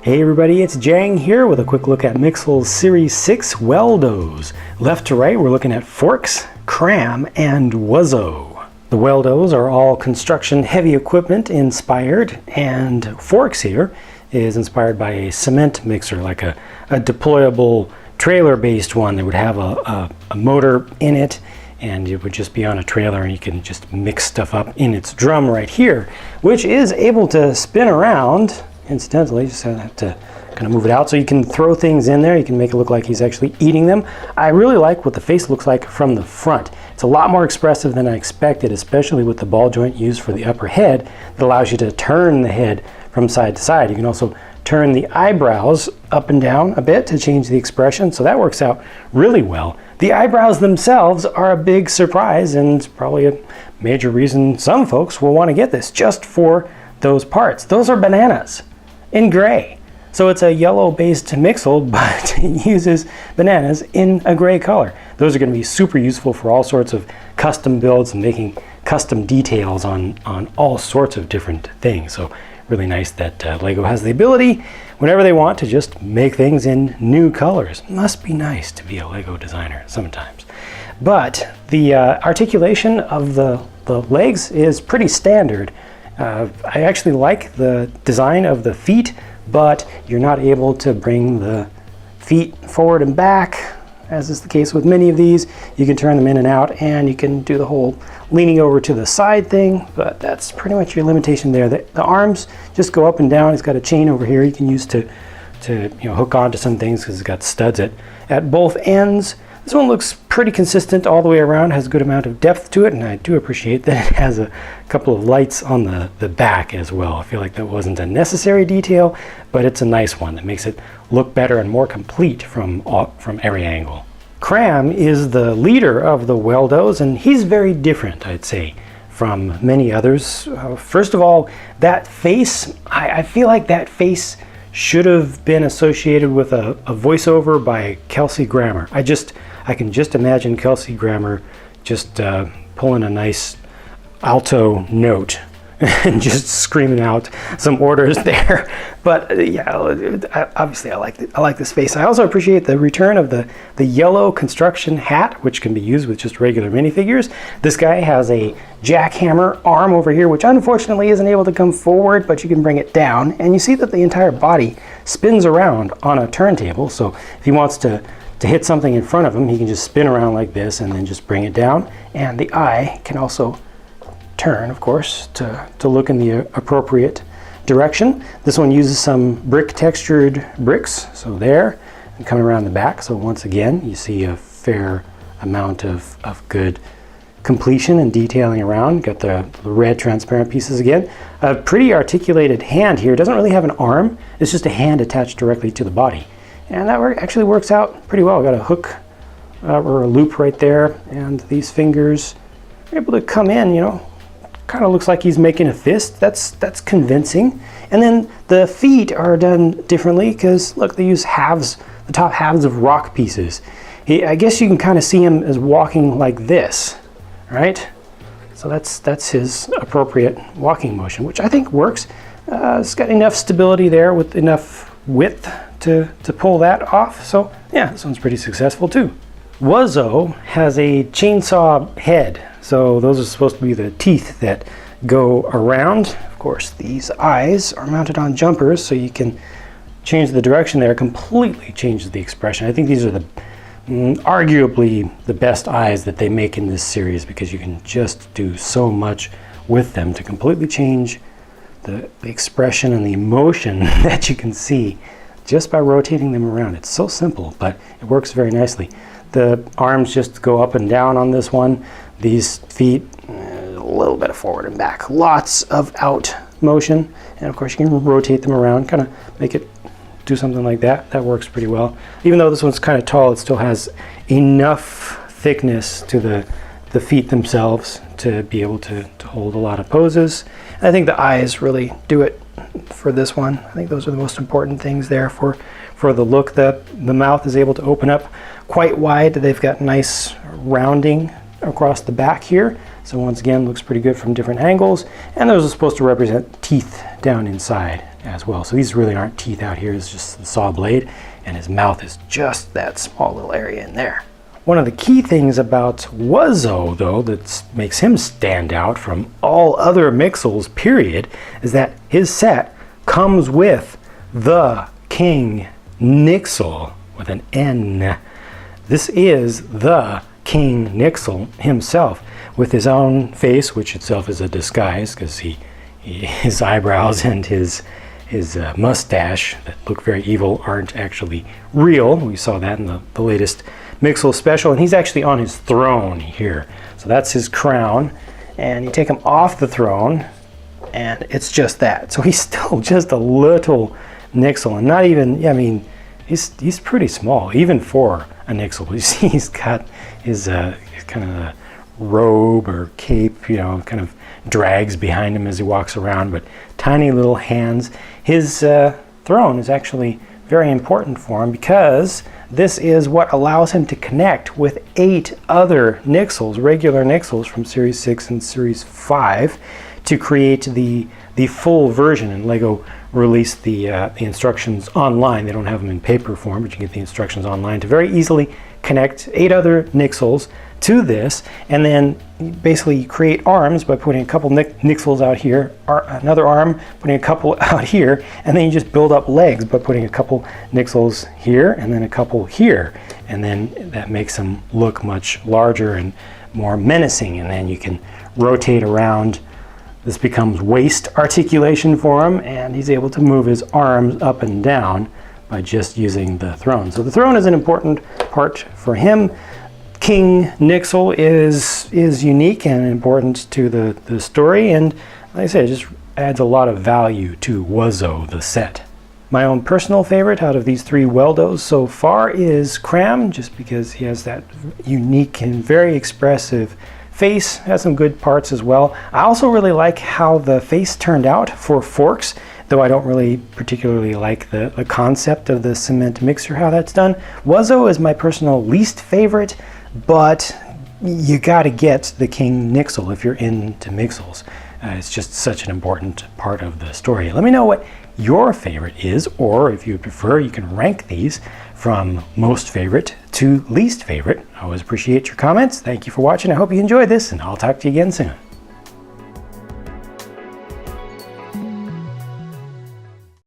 Hey everybody, it's JANG here with a quick look at Mixels Series 6 Weldos. Left to right, we're looking at Forx, Kramm, and Wuzzo. The Weldos are all construction heavy equipment inspired, and Forx here is inspired by a cement mixer, like a deployable trailer-based one that would have a motor in it, and it would just be on a trailer and you can just mix stuff up in its drum right here, which is able to spin around. Incidentally, just have to kind of move it out so you can throw things in there. You can make it look like he's actually eating them. I really like what the face looks like from the front. It's a lot more expressive than I expected, especially with the ball joint used for the upper head that allows you to turn the head from side to side. You can also turn the eyebrows up and down a bit to change the expression, so that works out really well. The eyebrows themselves are a big surprise and probably a major reason some folks will want to get this just for those parts. Those are bananas in gray. So it's a yellow-based Mixel, but it uses bananas in a gray color. Those are going to be super useful for all sorts of custom builds and making custom details on all sorts of different things. So really nice that Lego has the ability, whenever they want, to just make things in new colors. Must be nice to be a Lego designer sometimes. But the articulation of the legs is pretty standard. I actually like the design of the feet, but you're not able to bring the feet forward and back, as is the case with many of these. You can turn them in and out, and you can do the whole leaning over to the side thing, but that's pretty much your limitation there. The arms just go up and down. It's got a chain over here you can use to hook onto some things because it's got studs at both ends. This one looks pretty consistent all the way around, has a good amount of depth to it, and I do appreciate that it has a couple of lights on the back as well. I feel like that wasn't a necessary detail, but it's a nice one that makes it look better and more complete from every angle. Kramm is the leader of the Weldos, and he's very different, I'd say, from many others. First of all, that face, I feel like that face should have been associated with a voiceover by Kelsey Grammer. I can just imagine Kelsey Grammer just pulling a nice alto note and just screaming out some orders there. But yeah, obviously I like this face. I also appreciate the return of the yellow construction hat, which can be used with just regular minifigures. This guy has a jackhammer arm over here, which unfortunately isn't able to come forward, but you can bring it down. And you see that the entire body spins around on a turntable. So if he wants to hit something in front of him, he can just spin around like this and then just bring it down. And the eye can also turn, of course, to look in the appropriate direction. This one uses some brick textured bricks, so there, and coming around the back. So once again, you see a fair amount of good completion and detailing around. Got the red transparent pieces again. A pretty articulated hand here. It doesn't really have an arm. It's just a hand attached directly to the body. And that actually works out pretty well. Got a hook or a loop right there, and these fingers are able to come in, kind of looks like he's making a fist. That's convincing. And then the feet are done differently because look, they use the top halves of rock pieces. I guess you can kind of see him as walking like this, right? So that's his appropriate walking motion, which I think works. It's got enough stability there with enough width to pull that off. So yeah, this one's pretty successful too. Wuzzo has a chainsaw head. So those are supposed to be the teeth that go around. Of course, these eyes are mounted on jumpers, so you can change the direction there. Completely changes the expression. I think these are arguably the best eyes that they make in this series, because you can just do so much with them to completely change the expression and the emotion that you can see just by rotating them around. It's so simple, but it works very nicely. The arms just go up and down on this one. These feet, a little bit of forward and back. Lots of out motion. And of course you can rotate them around, kind of make it do something like that. That works pretty well. Even though this one's kind of tall, it still has enough thickness to the feet themselves to be able to hold a lot of poses. And I think the eyes really do it for this one. I think those are the most important things there for the look. The mouth is able to open up quite wide. They've got nice rounding across the back here. So once again, looks pretty good from different angles. And those are supposed to represent teeth down inside. as well. So these really aren't teeth out here, it's just the saw blade, and his mouth is just that small little area in there. One of the key things about Wuzzo, though, that makes him stand out from all other Mixels, period, is that his set comes with the King Nixel with an N. This is the King Nixel himself, with his own face, which itself is a disguise, because his eyebrows and his mustache that look very evil aren't actually real. We saw that in the latest Mixel special, and he's actually on his throne here. So that's his crown, and you take him off the throne, and it's just that. So he's still just a little Nixel, and not even, I mean, he's pretty small, even for a Nixel. You see he's got his kind of robe or cape, you know, kind of drags behind him as he walks around, but tiny little hands. His throne is actually very important for him because this is what allows him to connect with 8 other Nixels, regular Nixels from Series 6 and Series 5 to create the full version. And LEGO released the instructions online. They don't have them in paper form, but you get the instructions online to very easily connect 8 other Nixels to this, and then basically create arms by putting a couple Nixels out here, another arm, putting a couple out here, and then you just build up legs by putting a couple Nixels here and then a couple here, and then that makes them look much larger and more menacing, and then you can rotate around. This becomes waist articulation for him, and he's able to move his arms up and down by just using the throne. So the throne is an important part for him. King Nixel is unique and important to the story, and like I said, it just adds a lot of value to Wuzzo, the set. My own personal favorite out of these 3 Weldos so far is Kramm, just because he has that unique and very expressive face, has some good parts as well. I also really like how the face turned out for Forx, though I don't really particularly like the concept of the cement mixer, how that's done. Wuzzo is my personal least favorite, but you gotta get the King Nixel if you're into Mixels. It's just such an important part of the story. Let me know what your favorite is, or if you prefer, you can rank these from most favorite to least favorite. I always appreciate your comments. Thank you for watching. I hope you enjoyed this, and I'll talk to you again soon.